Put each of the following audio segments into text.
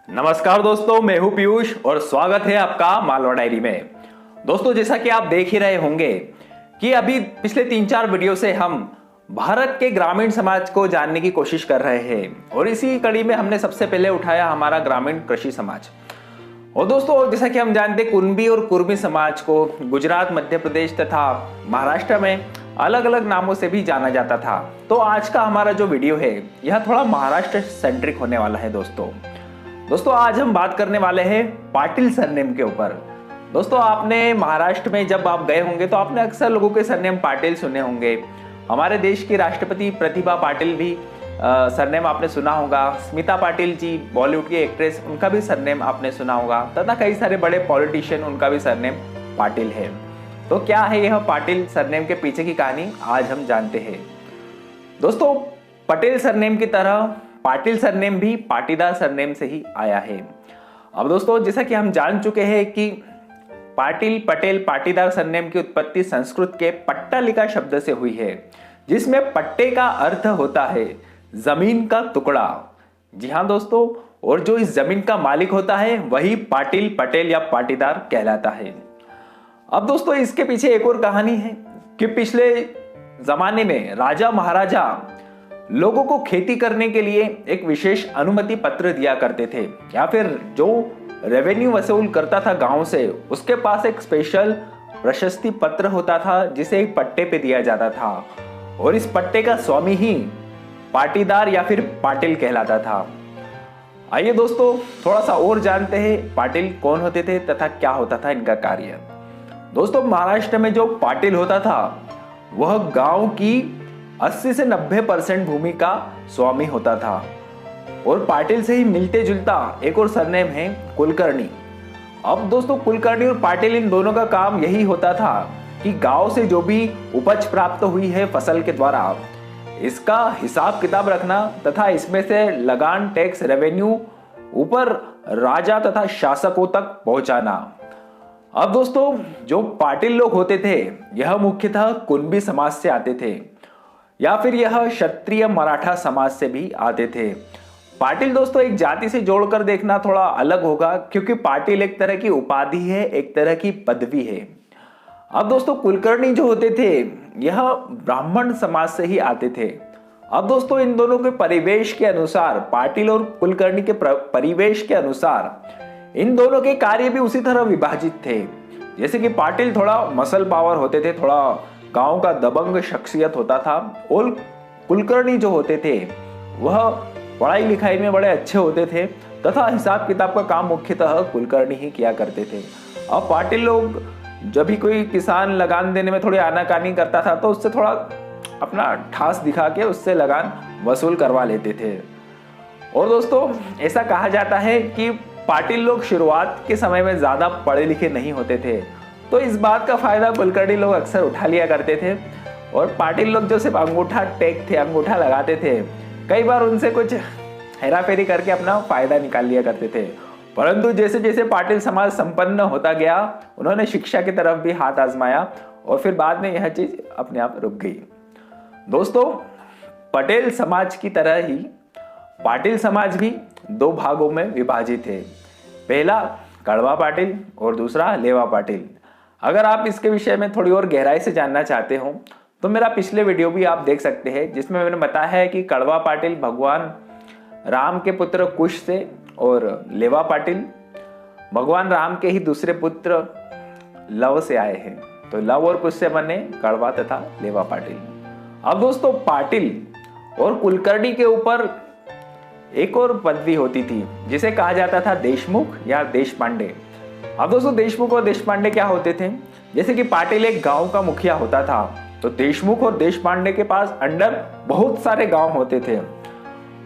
नमस्कार दोस्तों, मैं हूं पीयूष और स्वागत है आपका मालवा डायरी में। दोस्तों, जैसा कि आप देख ही रहे होंगे कि अभी पिछले 3-4 वीडियो से हम भारत के ग्रामीण समाज को जानने की कोशिश कर रहे हैं और इसी कड़ी में हमने सबसे पहले उठाया हमारा ग्रामीण कृषि समाज। और दोस्तों, जैसा कि हम जानते हैं, कुणबी और कुर्मी समाज को गुजरात, मध्य प्रदेश तथा महाराष्ट्र में अलग अलग नामों से भी जाना जाता था। तो आज का हमारा जो वीडियो है यह थोड़ा महाराष्ट्र सेंट्रिक होने वाला है। दोस्तों आज हम बात करने वाले हैं पाटिल सरनेम के ऊपर। दोस्तों, आपने महाराष्ट्र में जब आप गए होंगे तो आपने अक्सर लोगों के सरनेम पाटिल सुने होंगे। हमारे देश की राष्ट्रपति प्रतिभा पाटिल भी सरनेम आपने सुना होगा। स्मिता पाटिल जी, बॉलीवुड की एक्ट्रेस, उनका भी सरनेम आपने सुना होगा तथा कई सारे बड़े पॉलिटिशियन, उनका भी सरनेम पाटिल है। तो क्या है यह पाटिल सरनेम के पीछे की कहानी, आज हम जानते हैं। दोस्तों, पटेल सरनेम की तरह पाटिल सरनेम भी पाटीदार सरनेम से ही आया है। अब दोस्तों, जैसा कि हम जान चुके हैं कि पाटिल, पटेल, पाटीदार सरनेम की उत्पत्ति संस्कृत के पट्टालिका शब्द से हुई है, जिसमें पट्टे का अर्थ होता है जमीन का टुकड़ा। जी हाँ दोस्तों, और जो इस जमीन का मालिक होता है वही पाटिल, पटेल या पाटीदार कहलाता है। अब दोस्तों, इसके पीछे एक और कहानी है कि पिछले जमाने में राजा महाराजा लोगों को खेती करने के लिए एक विशेष अनुमति पत्र दिया करते थे, या फिर जो रेवेन्यू वसूल करता था गांव से, उसके पास एक स्पेशल प्रशस्ति पत्र होता था जिसे एक पट्टे पे दिया जाता था, और इस पट्टे का स्वामी ही पाटीदार या फिर पाटिल कहलाता था। आइए दोस्तों, थोड़ा सा और जानते हैं पाटिल कौन होते थे तथा क्या होता था इनका कार्य। दोस्तों, महाराष्ट्र में जो पाटिल होता था वह गांव की 80 से 90% भूमि का स्वामी होता था। और पाटिल से ही मिलते जुलता एक और सरनेम है कुलकर्णी। अब दोस्तों, कुलकर्णी और पाटिल, इन दोनों का काम यही होता था कि गांव से जो भी उपज प्राप्त हुई है फसल के द्वारा, इसका हिसाब किताब रखना तथा इसमें से लगान, टैक्स, रेवेन्यू ऊपर राजा तथा शासकों तक पहुंचाना। अब दोस्तों, जो पाटिल लोग होते थे यह मुख्यतः कुणबी समाज से आते थे, या फिर यह क्षत्रिय मराठा समाज से भी आते थे। पाटिल दोस्तों एक जाति से जोड़कर देखना थोड़ा अलग होगा, क्योंकि पाटिल एक तरह की उपाधि है, एक तरह की पदवी है। अब दोस्तों, कुलकर्णी जो होते थे यह ब्राह्मण समाज से ही आते थे। अब दोस्तों, इन दोनों के परिवेश के अनुसार, पाटिल और कुलकर्णी के परिवेश के अनुसार इन दोनों के कार्य भी उसी तरह विभाजित थे। जैसे कि पाटिल थोड़ा मसल पावर होते थे, थोड़ा गांव का दबंग शख्सियत होता था, और कुलकर्णी जो होते थे वह पढ़ाई लिखाई में बड़े अच्छे होते थे तथा हिसाब किताब का काम मुख्यतः कुलकर्णी ही किया करते थे। अब पाटिल लोग जब भी कोई किसान लगान देने में थोड़ी आनाकानी करता था तो उससे थोड़ा अपना ठास दिखा के उससे लगान वसूल करवा लेते थे। और दोस्तों, ऐसा कहा जाता है कि पाटिल लोग शुरुआत के समय में ज्यादा पढ़े लिखे नहीं होते थे, तो इस बात का फायदा कुलकर्णी लोग अक्सर उठा लिया करते थे। और पाटिल लोग जो सिर्फ अंगूठा टेक थे, अंगूठा लगाते थे, कई बार उनसे कुछ हेराफेरी करके अपना फायदा निकाल लिया करते थे। परंतु जैसे जैसे पाटिल समाज संपन्न होता गया, उन्होंने शिक्षा की तरफ भी हाथ आजमाया और फिर बाद में यह चीज अपने आप रुक गई। दोस्तों, पटेल समाज की तरह ही पाटिल समाज भी 2 भागों में विभाजित है। पहला कड़वा पाटिल और दूसरा लेवा पाटिल। अगर आप इसके विषय में थोड़ी और गहराई से जानना चाहते हो तो मेरा पिछले वीडियो भी आप देख सकते हैं, जिसमें मैंने बताया है कि कड़वा पाटिल भगवान राम के पुत्र कुश से, और लेवा पाटिल भगवान राम के ही दूसरे पुत्र लव से आए हैं। तो लव और कुश से बने कड़वा तथा लेवा पाटिल। अब दोस्तों, पाटिल और कुलकर्णी के ऊपर एक और पदवी होती थी जिसे कहा जाता था देशमुख या देशपांडे। अब दोस्तों, देशमुख और देशपांडे क्या होते थे? जैसे कि पाटिल एक गांव का मुखिया होता था, तो देशमुख और देशपांडे के पास अंडर बहुत सारे गांव होते थे,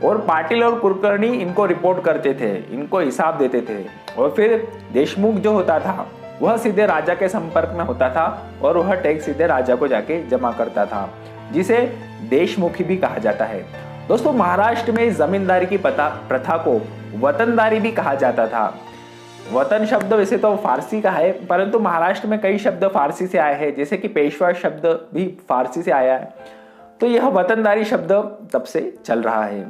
और पाटिल और कुलकर्णी इनको रिपोर्ट करते थे, इनको हिसाब देते थे। और फिर देशमुख जो होता था वह सीधे राजा के संपर्क में होता था और वह टैक्स सीधे राजा को जाके जमा करता था, जिसे देशमुखी भी कहा जाता है। दोस्तों, महाराष्ट्र में जमींदारी की प्रथा को वतनदारी भी कहा जाता था। वतन शब्द वैसे तो फारसी का है, परंतु महाराष्ट्र में कई शब्द फारसी से आए हैं, जैसे कि पेशवा शब्द भी फारसी से आया है। तो यह वतनदारी शब्द तब से चल रहा है।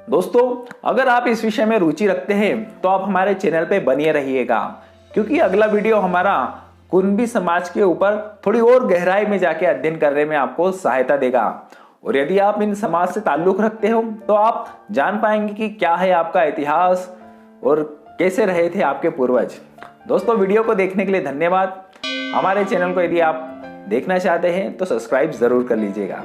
दोस्तों, अगर आप इस विषय में रुचि रखते हैं तो आप हमारे चैनल पे बने रहिएगा, क्योंकि अगला वीडियो हमारा कुणबी समाज के ऊपर थोड़ी और गहराई में जाके अध्ययन करने में आपको सहायता देगा। और यदि आप इन समाज से ताल्लुक रखते हो तो आप जान पाएंगे कि क्या है आपका इतिहास और कैसे रहे थे आपके पूर्वज। दोस्तों, वीडियो को देखने के लिए धन्यवाद। हमारे चैनल को यदि आप देखना चाहते हैं तो सब्सक्राइब जरूर कर लीजिएगा।